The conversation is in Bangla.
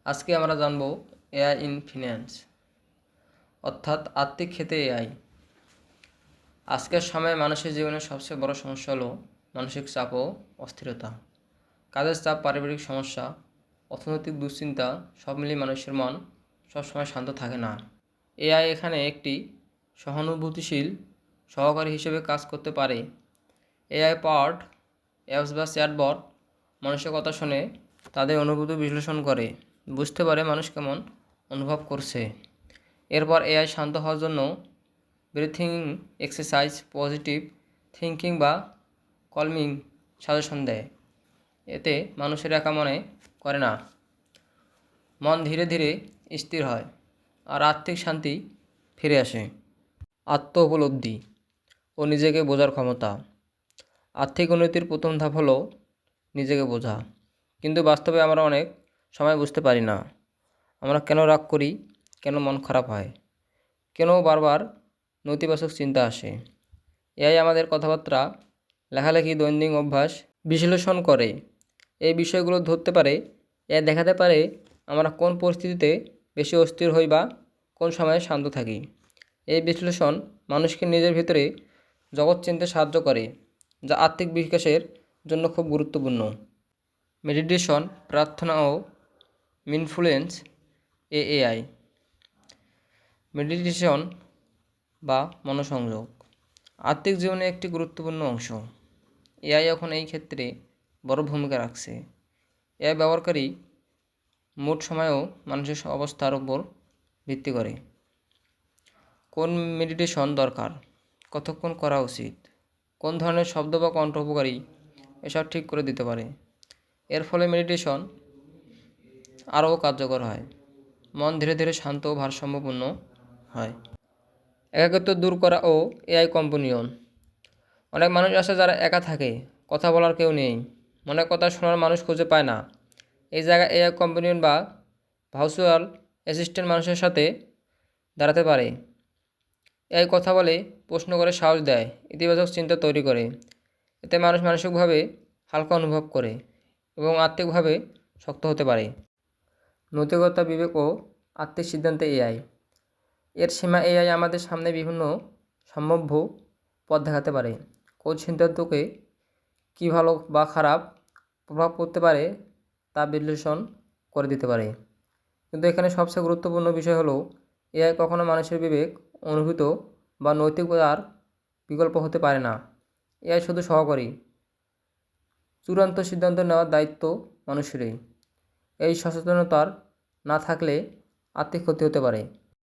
আজকে আমরা জানব এআই ইন ফিন্যান্স অর্থাৎ আর্থিক ক্ষেত্রে এআই। আজকের সময়ে মানুষের জীবনের সবচেয়ে বড় সমস্যা হলো মানসিক চাপ ও অস্থিরতা। কাজের চাপ, পারিবারিক সমস্যা, অর্থনৈতিক দুশ্চিন্তা সব মিলিয়ে মানুষের মন সবসময় শান্ত থাকে না। এআই এখানে একটি সহানুভূতিশীল সহকারী হিসেবে কাজ করতে পারে। এআই পাওয়ার্ড অ্যাপস বা চ্যাটবট মানুষের কথা শুনে তাদের অনুভূতি বিশ্লেষণ করে বুঝতে পারে মানুষ কেমন অনুভব করছে। এরপর এআই শান্ত হওয়ার জন্য ব্রিথিং এক্সারসাইজ, পজিটিভ থিঙ্কিং বা কলমিং সাজেশন দেয়। এতে মানুষের একা মনে করে না, মন ধীরে ধীরে স্থির হয় আর আর্থিক শান্তি ফিরে আসে। আত্ম উপলব্ধি ও নিজেকে বোঝার ক্ষমতা। আর্থিক উন্নতির প্রথম ধাপ হলো নিজেকে বোঝা, কিন্তু বাস্তবে আমরা অনেক সময় বুঝতে পারি না। আমরা কেন রাগ করি, কেন মন খারাপ হয়, কেন বারবার নেতিবাচক চিন্তা আসে। এআই আমাদের কথাবার্তা, লেখালেখি, দৈনন্দিন অভ্যাস বিশ্লেষণ করে এই বিষয়গুলো ধরতে পারে। এআই দেখাতে পারে আমরা কোন পরিস্থিতিতে বেশি অস্থির হই বা কোন সময়ে শান্ত থাকি। এই বিশ্লেষণ মানুষকে নিজের ভিতরে জগৎ চিনতে সাহায্য করে, যা আর্থিক বিকাশের জন্য খুব গুরুত্বপূর্ণ। মেডিটেশন, প্রার্থনা ও মিনফ্লুয়েন্স এআই। মেডিটেশন বা মনোসংযোগ আর্থিক জীবনে একটি গুরুত্বপূর্ণ অংশ। এআই এখন এই ক্ষেত্রে বড় ভূমিকা রাখছে। এআই ব্যবহারকারী মোট সময়ও মানুষের অবস্থার উপর ভিত্তি করে। কোন মেডিটেশন দরকার, কতক্ষণ করা উচিত, কোন ধরনের শব্দ বা কণ্ঠ উপকারী, এসব ঠিক করে দিতে পারে। এর ফলে মেডিটেশন আরও কার্যকর হয়, মন ধীরে ধীরে শান্ত ও ভারসাম্যপূর্ণ হয়। একাকিত্ব দূর করা ও এআই কম্পানিয়ন। অনেক মানুষ আছে যারা একা থাকে, কথা বলার কেউ নেই, মনের কথা শোনার মানুষ খুঁজে পায় না। এই জায়গায় এআই কম্পানিয়ন বা ভার্চুয়াল অ্যাসিস্ট্যান্ট মানুষের সাথে দাঁড়াতে পারে। এআই কথা বলে, প্রশ্ন করে, সাহস দেয়, ইতিবাচক চিন্তা তৈরি করে। এতে মানুষ মানসিকভাবে হালকা অনুভব করে এবং আর্থিকভাবে শক্ত হতে পারে। নৈতিকতা, বিবেক ও আর্থিক সিদ্ধান্তে এআই। এর সীমা। এআই আমাদের সামনে বিভিন্ন সম্ভাব্য পথ দেখাতে পারে। কোন সিদ্ধান্তকে কী ভালো বা খারাপ প্রভাব পড়তে পারে তা বিশ্লেষণ করে দিতে পারে। কিন্তু এখানে সবচেয়ে গুরুত্বপূর্ণ বিষয় হলো এআই কখনো মানুষের বিবেক, অনুভূত বা নৈতিকতার বিকল্প হতে পারে না। এআই শুধু সহকারী, চূড়ান্ত সিদ্ধান্ত নেওয়ার দায়িত্ব মানুষেরই। এই সচেতনতার না থাকলে আর্থিক ক্ষতি হতে পারে।